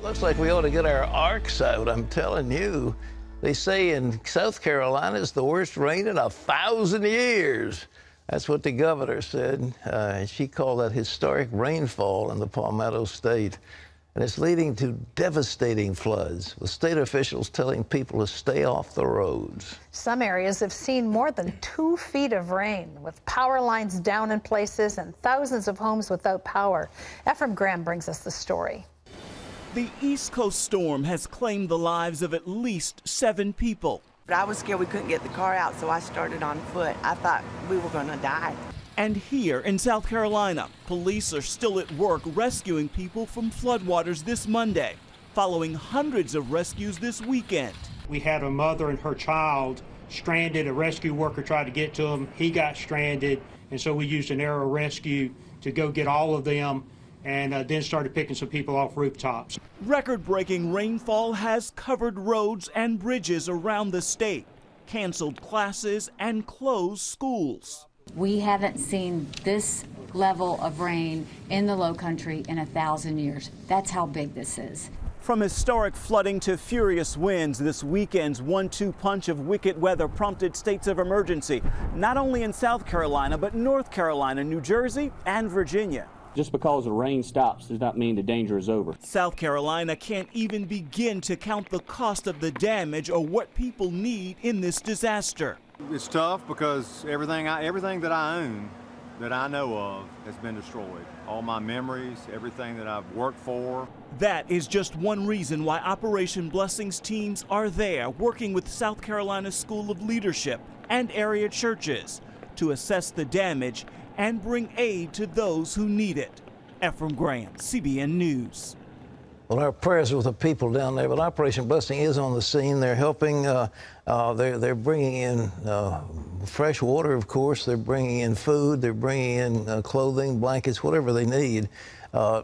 Looks like we ought to get our arcs out, I'm telling you. They say in South Carolina it's the worst rain in 1,000 years. That's what the governor said. She called that historic rainfall in the Palmetto State. And it's leading to devastating floods, with state officials telling people to stay off the roads. Some areas have seen more than 2 feet of rain, with power lines down in places and thousands of homes without power. Ephraim Graham brings us the story. The East Coast storm has claimed the lives of at least 7 people. But I was scared we couldn't get the car out, so I started on foot. I thought we were going to die. And here in South Carolina, police are still at work rescuing people from floodwaters this Monday, following hundreds of rescues this weekend. We had a mother and her child stranded. A rescue worker tried to get to him. He got stranded, and so we used an aerial rescue to go get all of them, and then started picking some people off rooftops. Record-breaking rainfall has covered roads and bridges around the state, canceled classes, and closed schools. We haven't seen this level of rain in the Lowcountry in 1,000 years. That's how big this is. From historic flooding to furious winds, this weekend's 1-2 punch of wicked weather prompted states of emergency, not only in South Carolina, but North Carolina, New Jersey, and Virginia. Just because the rain stops does not mean the danger is over. South Carolina can't even begin to count the cost of the damage or what people need in this disaster. It's tough because everything that I own, that I know of, has been destroyed. All my memories, everything that I've worked for. That is just one reason why Operation Blessings teams are there, working with South Carolina School of Leadership and area churches to assess the damage and bring aid to those who need it. Ephraim Graham, CBN News. Well, our prayers are with the people down there, but Operation Blessing is on the scene. They're helping. They're bringing in fresh water, of course. They're bringing in food. They're bringing in clothing, blankets, whatever they need to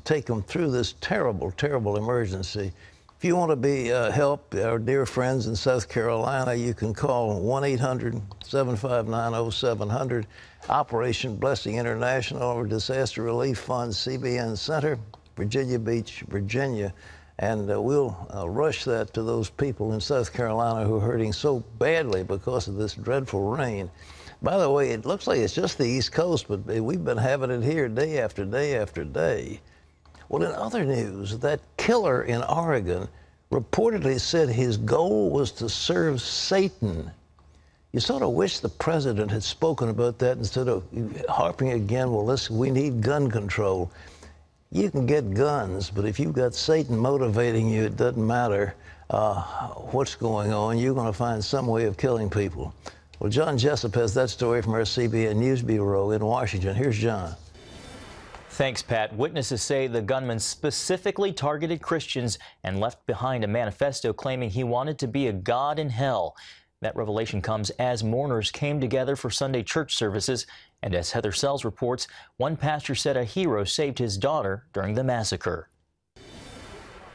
take them through this terrible, terrible emergency. If you want to be help our dear friends in South Carolina, you can call 1-800-759-0700, Operation Blessing International, or Disaster Relief Fund, CBN Center, Virginia Beach, Virginia, and we'll rush that to those people in South Carolina who are hurting so badly because of this dreadful rain. By the way, it looks like it's just the East Coast, but we've been having it here day after day after day. Well, in other news, that killer in Oregon reportedly said his goal was to serve Satan. You sort of wish the president had spoken about that instead of harping again, well, listen, we need gun control. You can get guns, but if you've got Satan motivating you, it doesn't matter what's going on. You're going to find some way of killing people. Well, John Jessup has that story from our CBN News Bureau in Washington. Here's John. Thanks, Pat. Witnesses say the gunman specifically targeted Christians and left behind a manifesto claiming he wanted to be a god in hell. That revelation comes as mourners came together for Sunday church services. And as Heather Sells reports, one pastor said a hero saved his daughter during the massacre.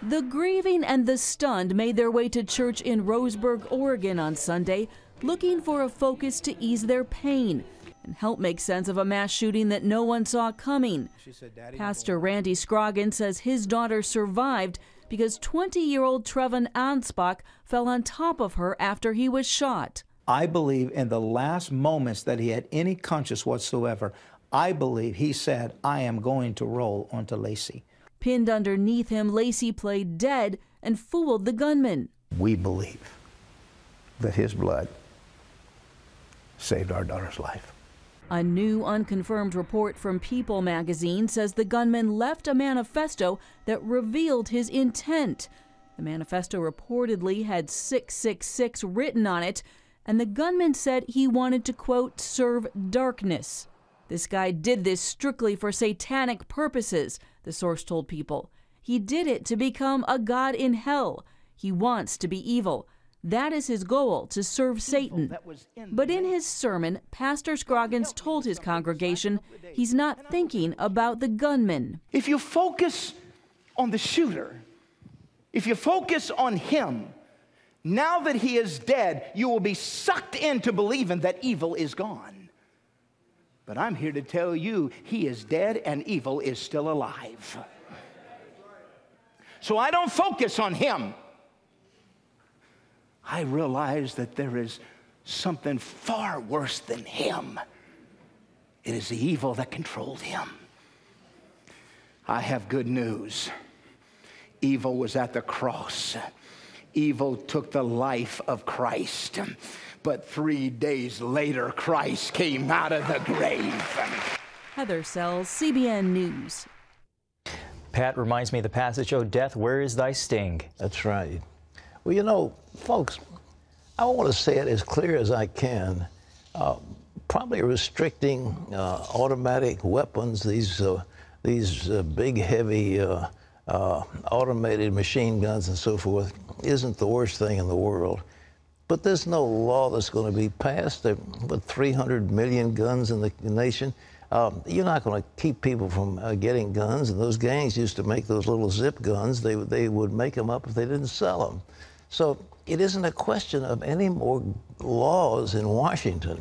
The grieving and the stunned made their way to church in Roseburg, Oregon on Sunday, looking for a focus to ease their pain and help make sense of a mass shooting that no one saw coming. Pastor Randy Scroggins says his daughter survived because 20-year-old Trevon Anspach fell on top of her after he was shot. I believe in the last moments that he had any conscience whatsoever, I believe he said, I am going to roll onto Lacey. Pinned underneath him, Lacey played dead and fooled the gunman. We believe that his blood saved our daughter's life. A new unconfirmed report from People magazine says the gunman left a manifesto that revealed his intent. The manifesto reportedly had 666 written on it, and the gunman said he wanted to, quote, serve darkness. This guy did this strictly for satanic purposes, the source told People. He did it to become a god in hell. He wants to be evil. That is his goal, to serve Satan. But in his sermon, Pastor Scroggins told his congregation he's not thinking about the gunman. If you focus on the shooter, if you focus on him, now that he is dead, you will be sucked into believing that evil is gone. But I'm here to tell you, he is dead and evil is still alive. So I don't focus on him. I realize that there is something far worse than him. It is the evil that controlled him. I have good news. Evil was at the cross. Evil took the life of Christ. But 3 days later, Christ came out of the grave. Heather Sells, CBN News. Pat reminds me of the passage, "O death, where is thy sting?" That's right. Well, you know, folks, I want to say it as clear as I can. Probably restricting automatic weapons, these big, heavy automated machine guns and so forth, isn't the worst thing in the world. But there's no law that's going to be passed. There are 300 million guns in the nation. You're not going to keep people from getting guns. And those gangs used to make those little zip guns. They would make them up if they didn't sell them. So it isn't a question of any more laws in Washington.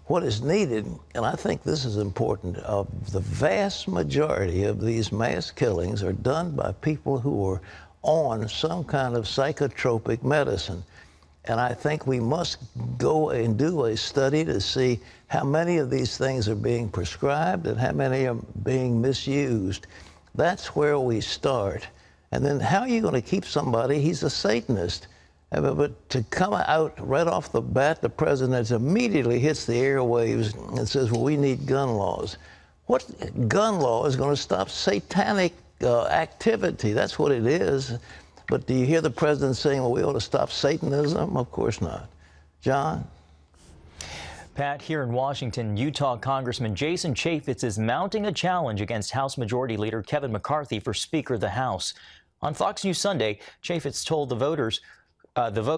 What is needed, and I think this is important, the vast majority of these mass killings are done by people who are on some kind of psychotropic medicine. And I think we must go and do a study to see how many of these things are being prescribed and how many are being misused. That's where we start. And then how are you going to keep somebody? He's a Satanist. But to come out right off the bat, the president immediately hits the airwaves and says, well, we need gun laws. What gun law is going to stop satanic activity? That's what it is. But do you hear the president saying, well, we ought to stop Satanism? Of course not. John? Pat, here in Washington, Utah Congressman Jason Chaffetz is mounting a challenge against House Majority Leader Kevin McCarthy for Speaker of the House. On Fox News Sunday, Chaffetz told the voters,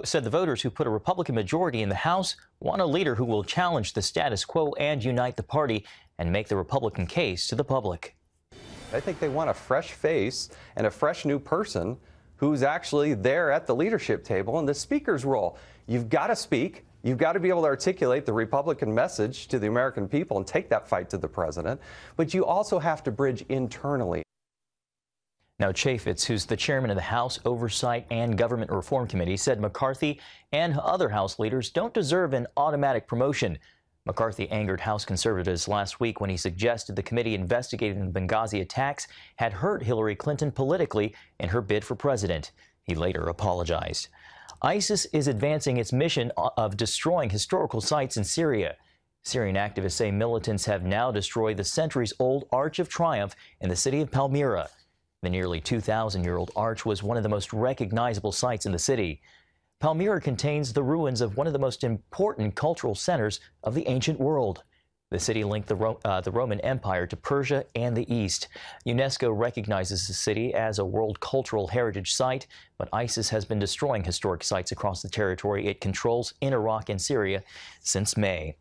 said the voters who put a Republican majority in the House want a leader who will challenge the status quo and unite the party and make the Republican case to the public. I think they want a fresh face and a fresh new person who's actually there at the leadership table in the speaker's role. You've got to speak. You've got to be able to articulate the Republican message to the American people and take that fight to the president. But you also have to bridge internally. Now, Chaffetz, who's the chairman of the House Oversight and Government Reform Committee, said McCarthy and other House leaders don't deserve an automatic promotion. McCarthy angered House conservatives last week when he suggested the committee investigating the Benghazi attacks had hurt Hillary Clinton politically in her bid for president. He later apologized. ISIS is advancing its mission of destroying historical sites in Syria. Syrian activists say militants have now destroyed the centuries-old Arch of Triumph in the city of Palmyra. The nearly 2,000-year-old arch was one of the most recognizable sites in the city. Palmyra contains the ruins of one of the most important cultural centers of the ancient world. The city linked the Roman Empire to Persia and the East. UNESCO recognizes the city as a World Cultural Heritage Site, but ISIS has been destroying historic sites across the territory it controls in Iraq and Syria since May.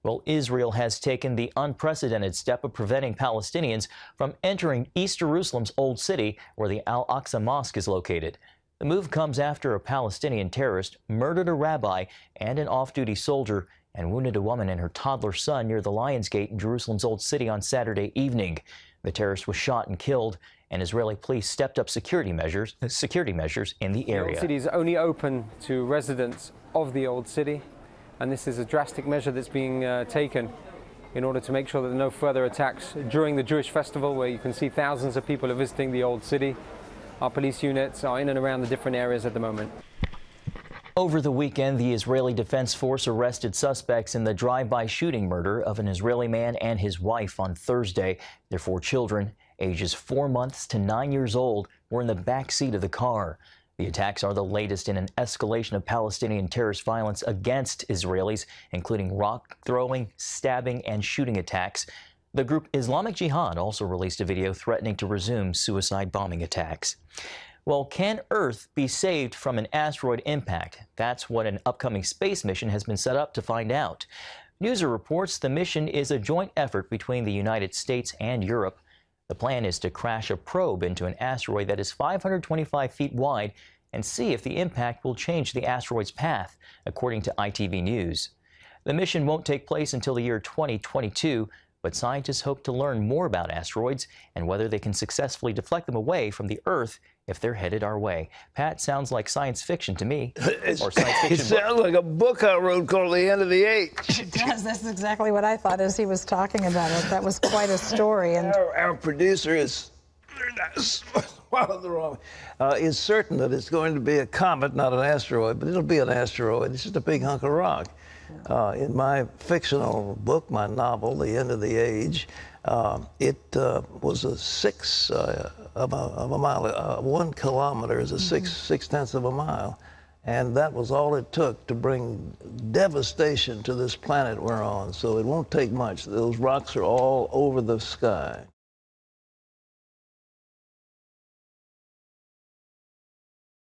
Well, Israel has taken the unprecedented step of preventing Palestinians from entering East Jerusalem's Old City, where the Al-Aqsa Mosque is located. The move comes after a Palestinian terrorist murdered a rabbi and an off-duty soldier and wounded a woman and her toddler son near the Lions Gate in Jerusalem's Old City on Saturday evening. The terrorist was shot and killed, and Israeli police stepped up security measures in the area. The Old City is only open to residents of the Old City, and this is a drastic measure that's being taken in order to make sure that there are no further attacks during the Jewish festival, where you can see thousands of people are visiting the Old City. Our police units are in and around the different areas at the moment. Over the weekend, the Israeli Defense Force arrested suspects in the drive-by shooting murder of an Israeli man and his wife on Thursday. Their 4 children, ages 4 months to 9 years old, were in the back seat of the car. The attacks are the latest in an escalation of Palestinian terrorist violence against Israelis, including rock throwing, stabbing, and shooting attacks. The group Islamic Jihad also released a video threatening to resume suicide bombing attacks. Well, can Earth be saved from an asteroid impact? That's what an upcoming space mission has been set up to find out. Newser reports the mission is a joint effort between the United States and Europe. The plan is to crash a probe into an asteroid that is 525 feet wide and see if the impact will change the asteroid's path, according to ITV News. The mission won't take place until the year 2022, but scientists hope to learn more about asteroids and whether they can successfully deflect them away from the Earth if they're headed our way. Pat, sounds like science fiction to me. Or science It fiction. sounds like a book I wrote called The End of the Age. It does. That's exactly what I thought as he was talking about it. That was quite a story. And Our producer is is certain that it's going to be a comet, not an asteroid, but it'll be an asteroid. It's just a big hunk of rock. In my fictional book, my novel, The End of the Age, it was a sixth of a mile. 1 kilometer is a six-tenths of a mile. And that was all it took to bring devastation to this planet we're on. So it won't take much. Those rocks are all over the sky.